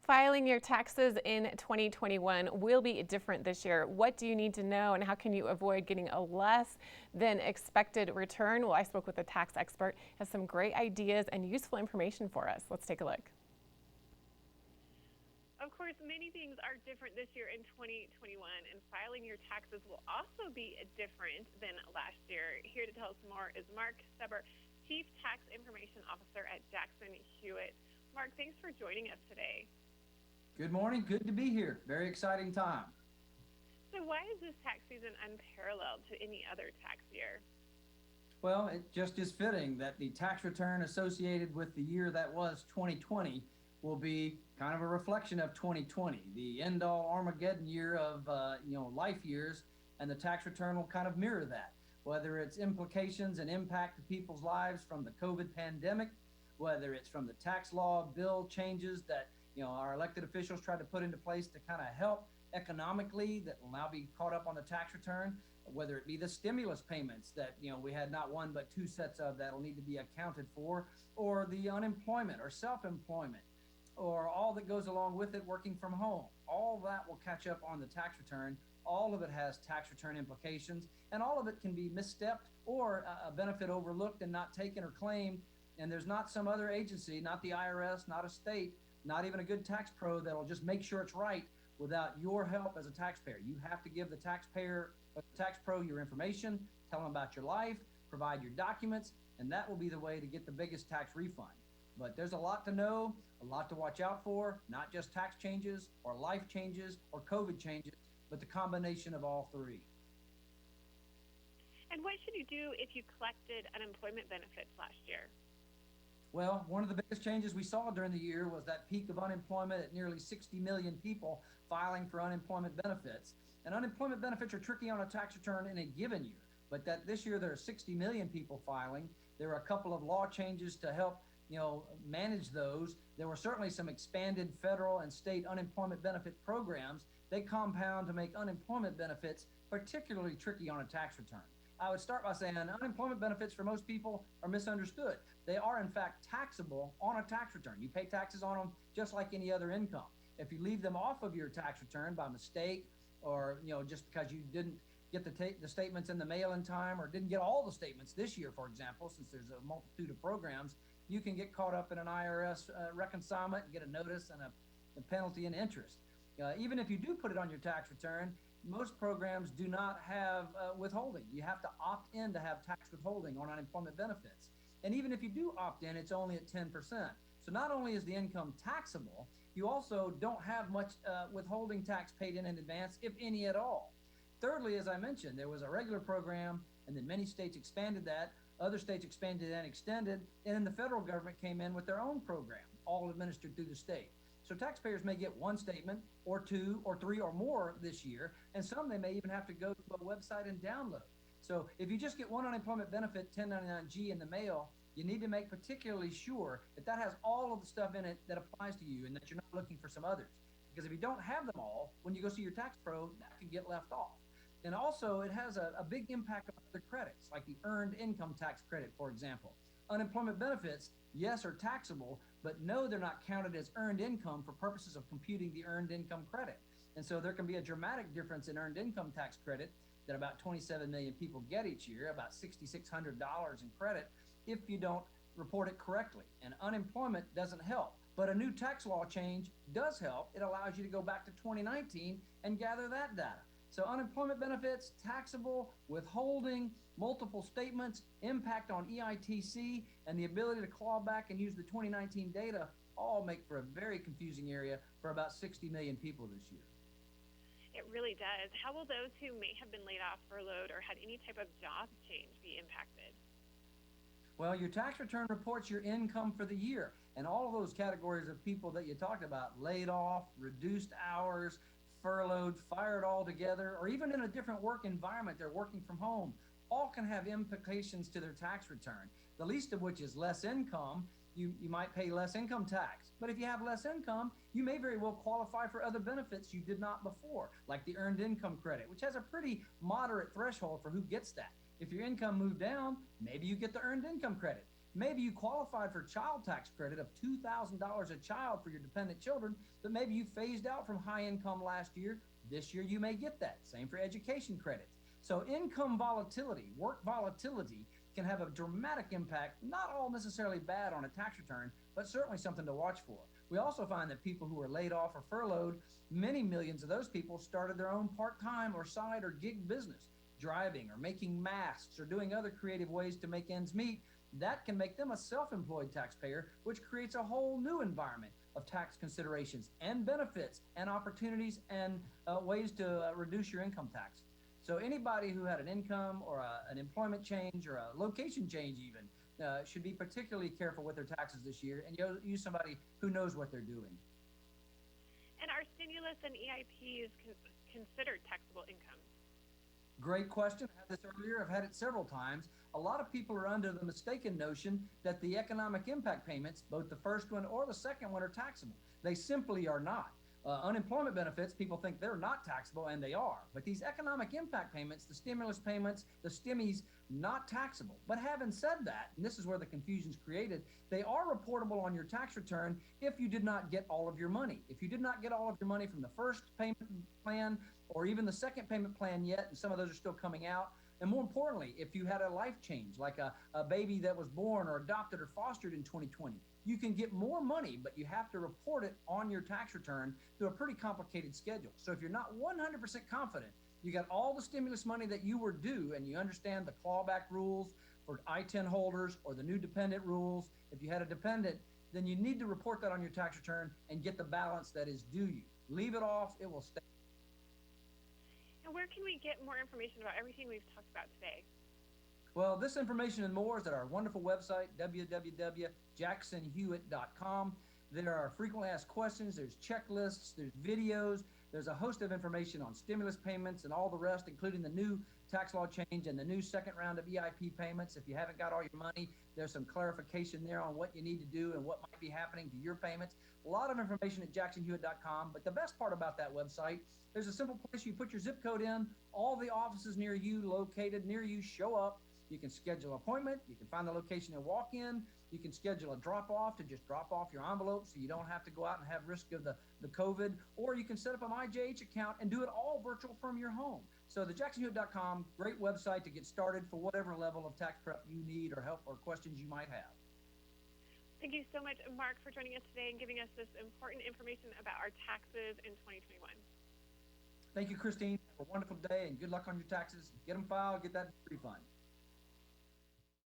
Filing your taxes in 2021 will be different this year. What do you need to know, and how can you avoid getting a less than expected return? Well, I spoke with a tax expert, has some great ideas and useful information for us. Let's take a look. Of course, many things are different this year in 2021, and filing your taxes will also be different than last year. Here to tell us more is Mark Seber, Chief Tax Information Officer at Jackson Hewitt. Mark, thanks for joining us today. Good morning. Good to be here. Very exciting time. So why is this tax season unparalleled to any other tax year? Well, it just is fitting that the tax return associated with the year that was 2020 will be kind of a reflection of 2020, the end-all Armageddon year of life years, and the tax return will kind of mirror that. Whether it's implications and impact to people's lives from the COVID pandemic, whether it's from the tax law bill changes that our elected officials tried to put into place to kind of help economically that will now be caught up on the tax return, whether it be the stimulus payments that we had not one but two sets of that'll need to be accounted for, or the unemployment or self-employment, or all that goes along with it, working from home. All that will catch up on the tax return. All of it has tax return implications, and all of it can be misstepped or a benefit overlooked and not taken or claimed. And there's not some other agency, not the IRS, not a state, not even a good tax pro that'll just make sure it's right without your help as a taxpayer. You have to give the tax pro your information, tell them about your life, provide your documents, and that will be the way to get the biggest tax refund. But there's a lot to know, a lot to watch out for, not just tax changes or life changes or COVID changes, but the combination of all three. And what should you do if you collected unemployment benefits last year? Well, one of the biggest changes we saw during the year was that peak of unemployment at nearly 60 million people filing for unemployment benefits. And unemployment benefits are tricky on a tax return in a given year, but that this year there are 60 million people filing. There are a couple of law changes to help manage those. There were certainly some expanded federal and state unemployment benefit programs. They compound to make unemployment benefits particularly tricky on a tax return. I would start by saying unemployment benefits for most people are misunderstood. They are in fact taxable on a tax return. You pay taxes on them just like any other income. If you leave them off of your tax return by mistake, or just because you didn't get the statements in the mail in time, or didn't get all the statements this year, for example, since there's a multitude of programs, you can get caught up in an IRS reconciliation and get a notice and a penalty and interest. Even if you do put it on your tax return, most programs do not have withholding. You have to opt in to have tax withholding on unemployment benefits. And even if you do opt in, it's only at 10%. So not only is the income taxable, you also don't have much withholding tax paid in advance, if any at all. Thirdly, as I mentioned, there was a regular program, and then many states expanded that. Other states expanded and extended, and then the federal government came in with their own program, all administered through the state. So taxpayers may get one statement or two or three or more this year, and some they may even have to go to a website and download. So if you just get one unemployment benefit 1099-G in the mail, you need to make particularly sure that that has all of the stuff in it that applies to you and that you're not looking for some others. Because if you don't have them all, when you go see your tax pro, that can get left off. And also, it has a big impact on other credits, like the earned income tax credit, for example. Unemployment benefits, yes, are taxable, but no, they're not counted as earned income for purposes of computing the earned income credit. And so there can be a dramatic difference in earned income tax credit that about 27 million people get each year, about $6,600 in credit, if you don't report it correctly. And unemployment doesn't help. But a new tax law change does help. It allows you to go back to 2019 and gather that data. So unemployment benefits, taxable, withholding, multiple statements, impact on EITC, and the ability to claw back and use the 2019 data all make for a very confusing area for about 60 million people this year. It really does. How will those who may have been laid off, furloughed, or had any type of job change be impacted? Well, your tax return reports your income for the year, and all of those categories of people that you talked about, laid off, reduced hours, furloughed, fired altogether, or even in a different work environment, they're working from home, all can have implications to their tax return, the least of which is less income. You might pay less income tax. But if you have less income, you may very well qualify for other benefits you did not before, like the earned income credit, which has a pretty moderate threshold for who gets that. If your income moved down, maybe you get the earned income credit. Maybe you qualified for child tax credit of $2,000 a child for your dependent children, but maybe you phased out from high income last year. This year you may get that. Same for education credits. So income volatility, work volatility can have a dramatic impact, not all necessarily bad on a tax return, but certainly something to watch for. We also find that people who are laid off or furloughed, many millions of those people started their own part-time or side or gig business, driving or making masks or doing other creative ways to make ends meet. That can make them a self-employed taxpayer, which creates a whole new environment of tax considerations and benefits and opportunities and ways to reduce your income tax. So anybody who had an income or an employment change or a location change even should be particularly careful with their taxes this year and use somebody who knows what they're doing. And are stimulus and EIPs considered taxable income? Great question. I had this earlier. I've had it several times. A lot of people are under the mistaken notion that the economic impact payments, both the first one or the second one, are taxable. They simply are not. Unemployment benefits, people think they're not taxable, and they are. But these economic impact payments, the stimulus payments, the stimmies, not taxable. But having said that, and this is where the confusion's created, they are reportable on your tax return if you did not get all of your money. If you did not get all of your money from the first payment plan or even the second payment plan yet, and some of those are still coming out, and more importantly, if you had a life change, like a baby that was born or adopted or fostered in 2020, you can get more money, but you have to report it on your tax return through a pretty complicated schedule. So if you're not 100% confident you got all the stimulus money that you were due and you understand the clawback rules for I-10 holders or the new dependent rules, if you had a dependent, then you need to report that on your tax return and get the balance that is due you. Leave it off, it will stay. And where can we get more information about everything we've talked about today? Well, this information and more is at our wonderful website, www.jacksonhewitt.com. There are frequently asked questions, there's checklists, there's videos, there's a host of information on stimulus payments and all the rest, including the new tax law change and the new second round of EIP payments. If you haven't got all your money, there's some clarification there on what you need to do and what might be happening to your payments. A lot of information at jacksonhewitt.com, but the best part about that website, there's a simple place you put your zip code in, all the offices near you, located near you, show up. You can schedule an appointment. You can find the location and walk in. You can schedule a drop-off to just drop off your envelope so you don't have to go out and have risk of the COVID. Or you can set up a MyJH account and do it all virtual from your home. So the jacksonhewitt.com, great website to get started for whatever level of tax prep you need or help or questions you might have. Thank you so much, Mark, for joining us today and giving us this important information about our taxes in 2021. Thank you, Christine. Have a wonderful day and good luck on your taxes. Get them filed, get that refund.